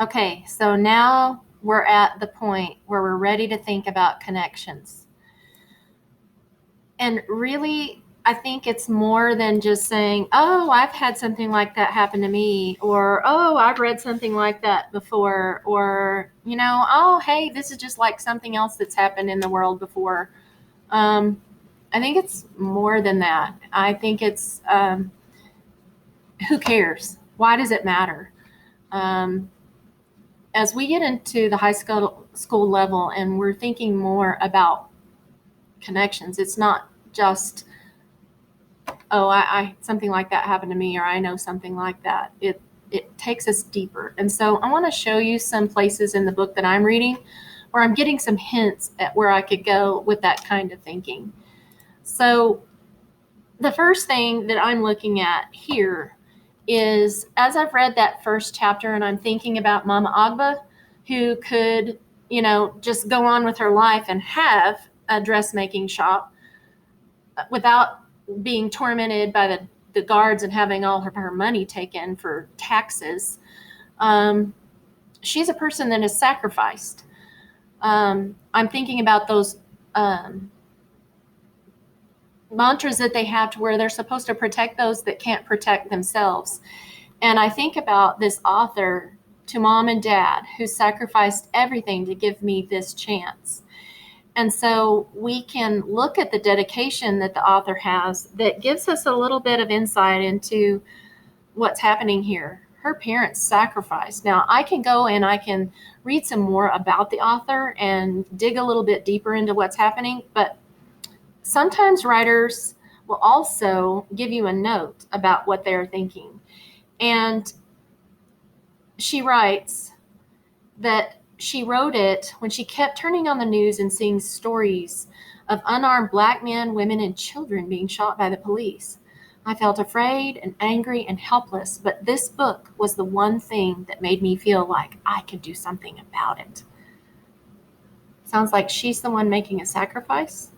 Okay, so now we're at the point where we're ready to think about connections. And really, I think it's more than just saying, oh, I've had something like that happen to me, or oh, I've read something like that before, or, oh, hey, this is just like something else that's happened in the world before. I think it's more than that. I think it's who cares? Why does it matter? Um, as we get into the high school level and we're thinking more about connections, it's not just, oh, I something like that happened to me, or I know something like that. It takes us deeper. And so I want to show you some places in the book that I'm reading where I'm getting some hints at where I could go with that kind of thinking. So the first thing that I'm looking at here is, as I've read that first chapter and I'm thinking about Mama Agba, who could, just go on with her life and have a dressmaking shop without being tormented by the guards and having all of her money taken for taxes. She's a person that is sacrificed. I'm thinking about those mantras that they have to where they're supposed to protect those that can't protect themselves. And I think about this author to mom and dad who sacrificed everything to give me this chance. And so we can look at the dedication that the author has that gives us a little bit of insight into what's happening here. Her parents sacrificed. Now, I can go and I can read some more about the author and dig a little bit deeper into what's happening, but sometimes writers will also give you a note about what they're thinking. And she writes that she wrote it when she kept turning on the news and seeing stories of unarmed black men, women, and children being shot by the police. I felt afraid and angry and helpless, but this book was the one thing that made me feel like I could do something about it. Sounds like she's the one making a sacrifice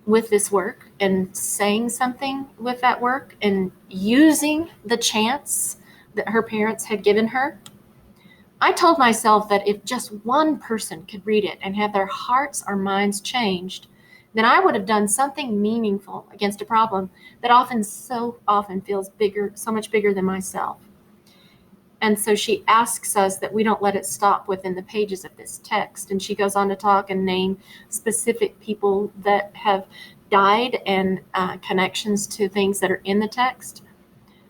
with this work and saying something with that work and using the chance that her parents had given her. I told myself that if just one person could read it and have their hearts or minds changed, then I would have done something meaningful against a problem that so often feels bigger, so much bigger than myself. And so she asks us that we don't let it stop within the pages of this text. And she goes on to talk and name specific people that have died and connections to things that are in the text.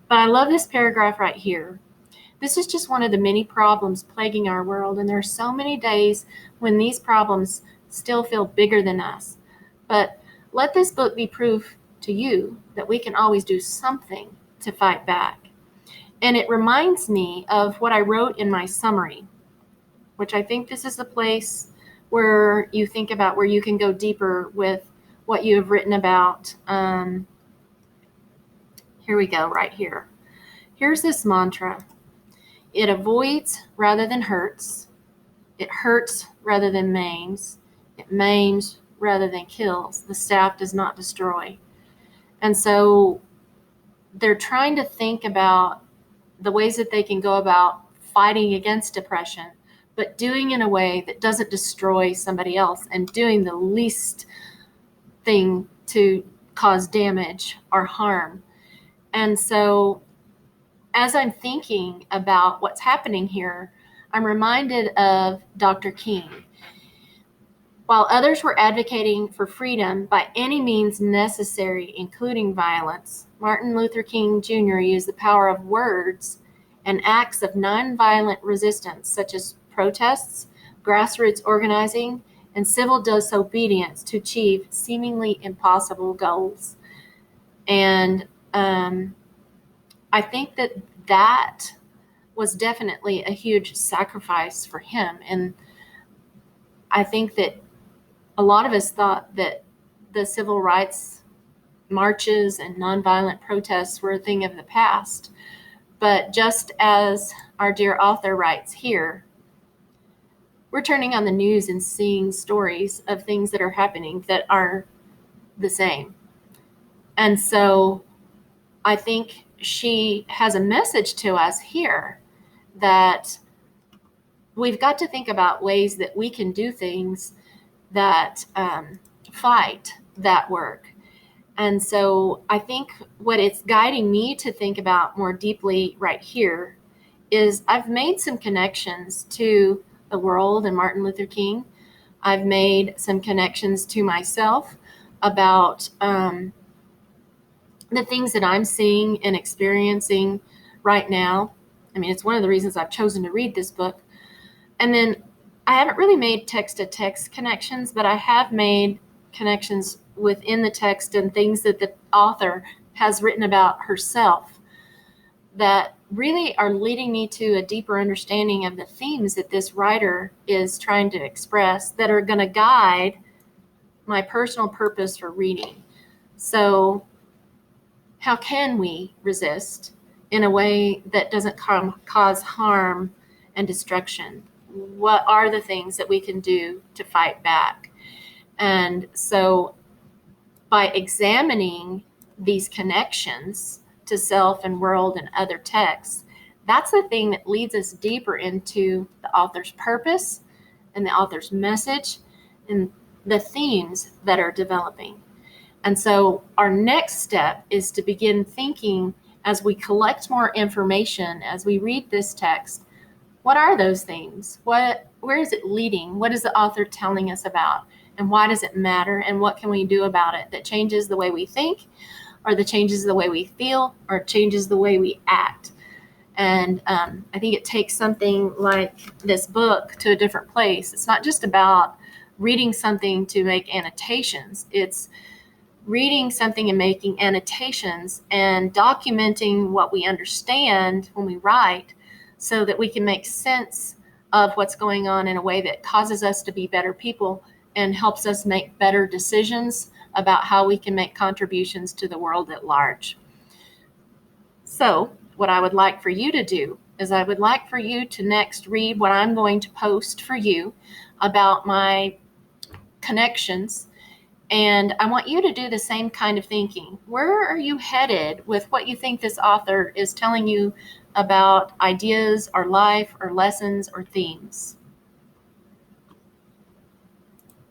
But I love this paragraph right here. This is just one of the many problems plaguing our world, and there are so many days when these problems still feel bigger than us. But let this book be proof to you that we can always do something to fight back. And it reminds me of what I wrote in my summary, which I think this is the place where you think about where you can go deeper with what you have written about. Here we go, right here. Here's this mantra. It avoids rather than hurts. It hurts rather than maims. It maims rather than kills. The staff does not destroy. And so they're trying to think about the ways that they can go about fighting against depression, but doing in a way that doesn't destroy somebody else and doing the least thing to cause damage or harm. And so as I'm thinking about what's happening here, I'm reminded of Dr. King. While others were advocating for freedom by any means necessary, including violence, Martin Luther King Jr. used the power of words and acts of nonviolent resistance, such as protests, grassroots organizing, and civil disobedience to achieve seemingly impossible goals. And I think that was definitely a huge sacrifice for him. And I think that a lot of us thought that the civil rights marches and nonviolent protests were a thing of the past. But just as our dear author writes here, we're turning on the news and seeing stories of things that are happening that are the same. And so I think she has a message to us here that we've got to think about ways that we can do things that fight that work. And so I think what it's guiding me to think about more deeply right here is I've made some connections to the world and Martin Luther King. I've made some connections to myself about the things that I'm seeing and experiencing right now. I mean, it's one of the reasons I've chosen to read this book. And then I haven't really made text to text connections, but I have made connections within the text and things that the author has written about herself that really are leading me to a deeper understanding of the themes that this writer is trying to express that are going to guide my personal purpose for reading. So, how can we resist in a way that doesn't cause harm and destruction? What are the things that we can do to fight back? And so by examining these connections to self and world and other texts, that's the thing that leads us deeper into the author's purpose and the author's message and the themes that are developing. And so our next step is to begin thinking as we collect more information, as we read this text, what are those themes? Where is it leading? What is the author telling us about? And why does it matter? And what can we do about it that changes the way we think, or that changes the way we feel, or changes the way we act? And I think it takes something like this book to a different place. It's not just about reading something to make annotations. It's reading something and making annotations and documenting what we understand when we write so that we can make sense of what's going on in a way that causes us to be better people and helps us make better decisions about how we can make contributions to the world at large. So what I would like for you to do is I would like for you to next read what I'm going to post for you about my connections. And I want you to do the same kind of thinking. Where are you headed with what you think this author is telling you about ideas or life or lessons or themes?